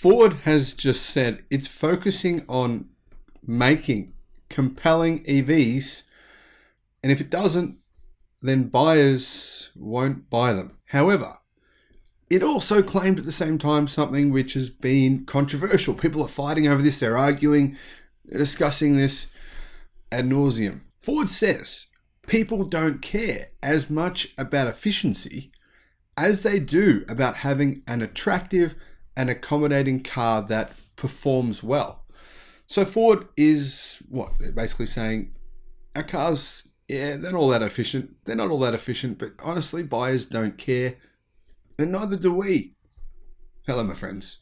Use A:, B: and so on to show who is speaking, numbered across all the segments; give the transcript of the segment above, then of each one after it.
A: Ford has just said it's focusing on making compelling EVs, and if it doesn't, then buyers won't buy them. However, it also claimed at the same time something which has been controversial. People are fighting over this, they're arguing, they're discussing this ad nauseum. Ford says people don't care as much about efficiency as they do about having an attractive and accommodating car that performs well. So Ford is what? They're basically saying our cars, yeah, they're not all that efficient. They're not all that efficient, but honestly, buyers don't care, and neither do we. Hello, my friends.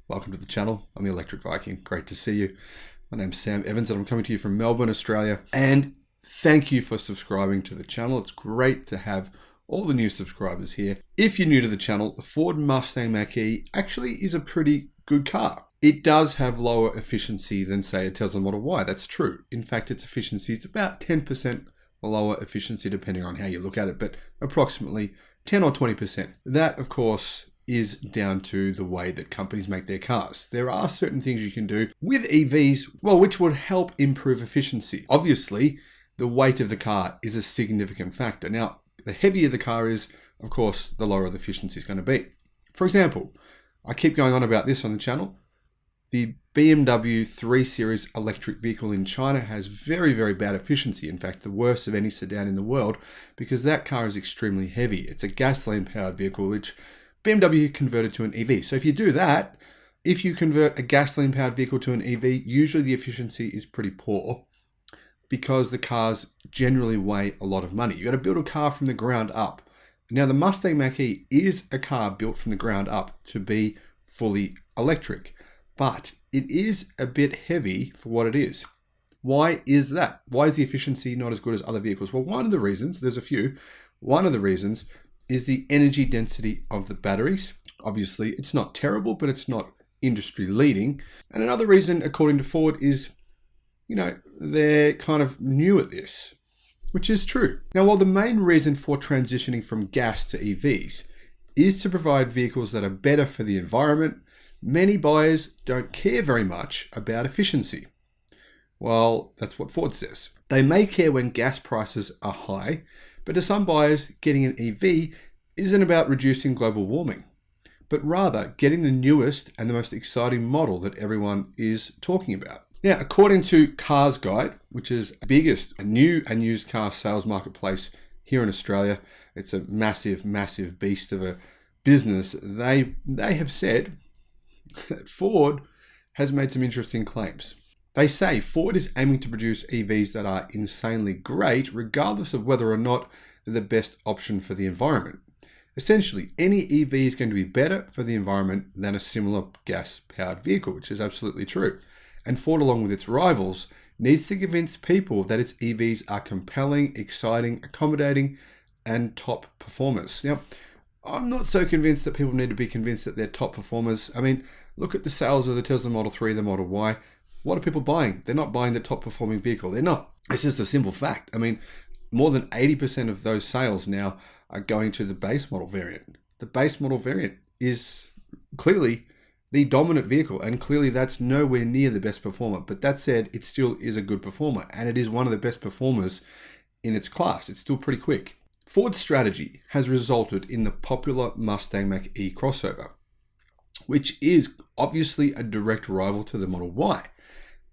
A: Welcome to the channel. I'm the Electric Viking. Great to see you. My name's Sam Evans, and I'm coming to you from Melbourne, Australia. And thank you for subscribing to the channel. It's great to have all the new subscribers here. If you're new to the channel, the Ford Mustang Mach-E actually is a pretty good car. It does have lower efficiency than, say, a Tesla Model Y. That's true. In fact, its efficiency is about 10% lower efficiency, depending on how you look at it, but approximately 10 or 20%. That, of course, is down to the way that companies make their cars. There are certain things you can do with EVs, well, which would help improve efficiency. Obviously, the weight of the car is a significant factor. Now, the heavier the car is, of course, the lower the efficiency is going to be. For example, I keep going on about this on the channel. The BMW 3 Series electric vehicle in China has very, very bad efficiency. In fact, the worst of any sedan in the world, because that car is extremely heavy. It's a gasoline-powered vehicle, which BMW converted to an EV. So if you do that, if you convert a gasoline-powered vehicle to an EV, usually the efficiency is pretty poor, because the cars generally weigh a lot of money. You got to build a car from the ground up. Now, the Mustang Mach-E is a car built from the ground up to be fully electric, but it is a bit heavy for what it is. Why is that? Why is the efficiency not as good as other vehicles? Well, one of the reasons, there's a few, one of the reasons is the energy density of the batteries. Obviously, it's not terrible, but it's not industry leading. And another reason, according to Ford, is they're kind of new at this, which is true. Now, while the main reason for transitioning from gas to EVs is to provide vehicles that are better for the environment, many buyers don't care very much about efficiency. Well, that's what Ford says. They may care when gas prices are high, but to some buyers, getting an EV isn't about reducing global warming, but rather getting the newest and the most exciting model that everyone is talking about. Now, according to Cars Guide, which is the biggest new and used car sales marketplace here in Australia, it's a massive, massive beast of a business. They have said that Ford has made some interesting claims. They say Ford is aiming to produce EVs that are insanely great, regardless of whether or not they're the best option for the environment. Essentially, any EV is going to be better for the environment than a similar gas-powered vehicle, which is absolutely true. And Ford, along with its rivals, needs to convince people that its EVs are compelling, exciting, accommodating, and top performers. Now, I'm not so convinced that people need to be convinced that they're top performers. I mean, look at the sales of the Tesla Model 3, the Model Y. What are people buying? They're not buying the top performing vehicle. They're not. It's just a simple fact. I mean, more than 80% of those sales now are going to the base model variant. The base model variant is clearly the dominant vehicle, and clearly that's nowhere near the best performer. But that said, it still is a good performer, and it is one of the best performers in its class. It's still pretty quick. Ford's strategy has resulted in the popular Mustang Mach-E crossover, which is obviously a direct rival to the Model Y,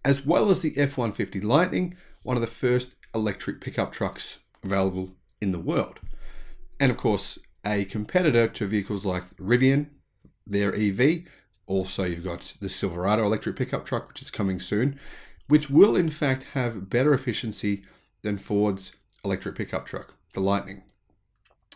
A: as well as the F-150 Lightning, one of the first electric pickup trucks available in the world. And of course, a competitor to vehicles like Rivian, their EV. Also, you've got the Silverado electric pickup truck, which is coming soon, which will in fact have better efficiency than Ford's electric pickup truck, the Lightning.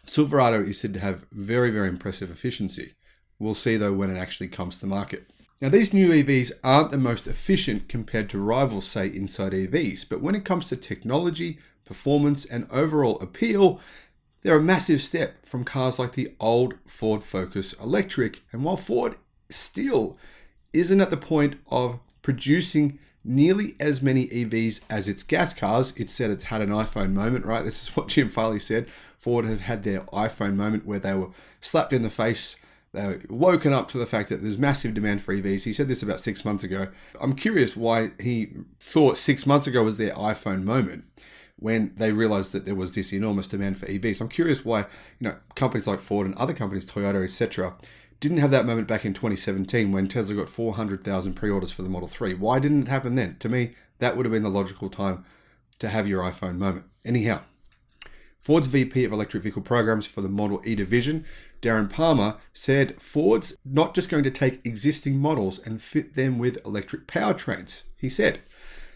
A: Silverado is said to have very, very impressive efficiency. We'll see though when it actually comes to market. Now, these new EVs aren't the most efficient compared to rivals, say, inside EVs, but when it comes to technology, performance, and overall appeal, they're a massive step from cars like the old Ford Focus electric. And while Ford still isn't at the point of producing nearly as many EVs as its gas cars, it said it's had an iPhone moment, right? This is what Jim Farley said. Ford had had their iPhone moment where they were slapped in the face They're woken up to the fact that there's massive demand for EVs. He said this about 6 months ago. I'm curious why he thought 6 months ago was their iPhone moment when they realized that there was this enormous demand for EVs. I'm curious why, companies like Ford and other companies, Toyota, etc., didn't have that moment back in 2017 when Tesla got 400,000 pre-orders for the Model 3. Why didn't it happen then? To me, that would have been the logical time to have your iPhone moment. Anyhow, Ford's VP of Electric Vehicle Programs for the Model E division, Darren Palmer, said Ford's not just going to take existing models and fit them with electric powertrains. He said,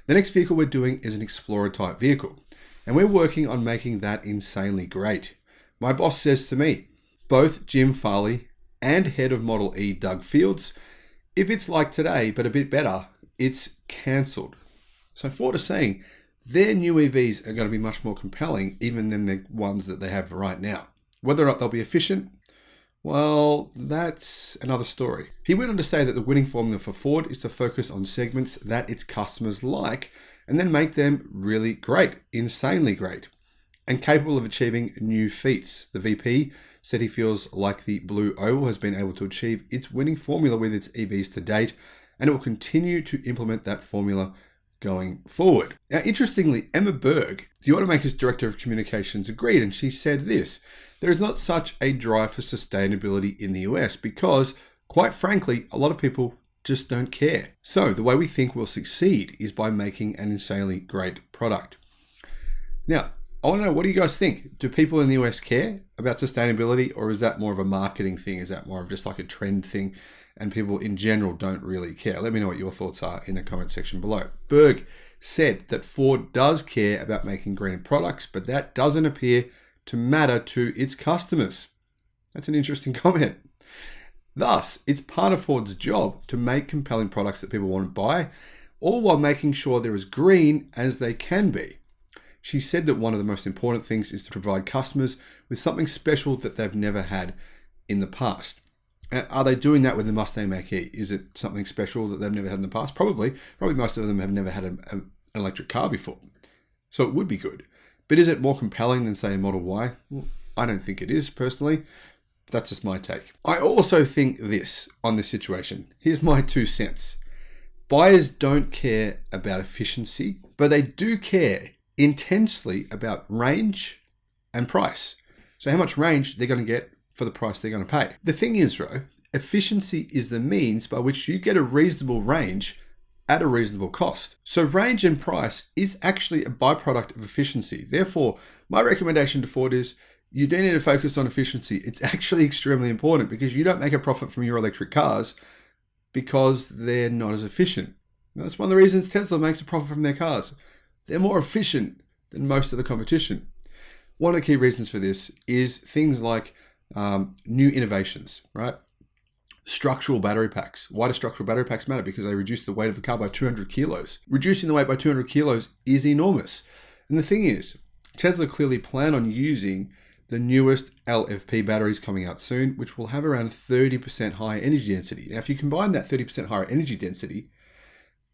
A: the next vehicle we're doing is an Explorer type vehicle, and we're working on making that insanely great. My boss says to me, both Jim Farley and head of Model E, Doug Fields, if it's like today but a bit better, it's cancelled. So Ford is saying their new EVs are going to be much more compelling even than the ones that they have right now. Whether or not they'll be efficient, well, that's another story. He went on to say that the winning formula for Ford is to focus on segments that its customers like and then make them really great, insanely great, and capable of achieving new feats. The VP said he feels like the Blue Oval has been able to achieve its winning formula with its EVs to date, and it will continue to implement that formula going forward. Now, interestingly, Emma Berg, the automaker's director of communications, agreed, and she said this: there is not such a drive for sustainability in the US because, quite frankly, a lot of people just don't care. So the way we think we'll succeed is by making an insanely great product. Now, I want to know, what do you guys think? Do people in the US care about sustainability, or is that more of a marketing thing? Is that more of just like a trend thing and people in general don't really care? Let me know what your thoughts are in the comment section below. Berg said that Ford does care about making greener products, but that doesn't appear to matter to its customers. That's an interesting comment. Thus, it's part of Ford's job to make compelling products that people want to buy, all while making sure they're as green as they can be. She said that one of the most important things is to provide customers with something special that they've never had in the past. Are they doing that with the Mustang Mach-E? Is it something special that they've never had in the past? Probably. Probably most of them have never had an electric car before. So it would be good. But is it more compelling than, say, a Model Y? Well, I don't think it is, personally. That's just my take. I also think this on this situation. Here's my 2 cents. Buyers don't care about efficiency, but they do care intensely about range and price. So how much range they're going to get for the price they're going to pay. The thing is, though, efficiency is the means by which you get a reasonable range at a reasonable cost. So range and price is actually a byproduct of efficiency. Therefore, my recommendation to Ford is you do need to focus on efficiency. It's actually extremely important because you don't make a profit from your electric cars because they're not as efficient. And that's one of the reasons Tesla makes a profit from their cars. They're more efficient than most of the competition. One of the key reasons for this is things like new innovations, right? Structural battery packs. Why do structural battery packs matter? Because they reduce the weight of the car by 200 kilos. Reducing the weight by 200 kilos is enormous. And the thing is, Tesla clearly plan on using the newest LFP batteries coming out soon, which will have around 30% higher energy density. Now, if you combine that 30% higher energy density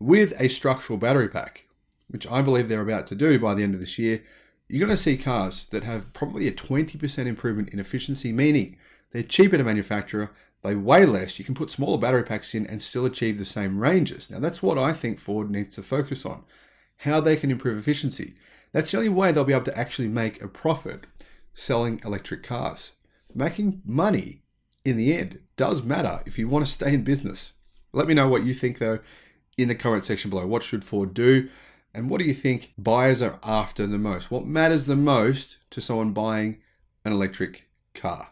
A: with a structural battery pack, which I believe they're about to do by the end of this year, you're going to see cars that have probably a 20% improvement in efficiency, meaning they're cheaper to manufacture, they weigh less, you can put smaller battery packs in and still achieve the same ranges. Now, that's what I think Ford needs to focus on, how they can improve efficiency. That's the only way they'll be able to actually make a profit selling electric cars. Making money in the end does matter if you want to stay in business. Let me know what you think, though, in the comment section below. What should Ford do? And what do you think buyers are after the most? What matters the most to someone buying an electric car?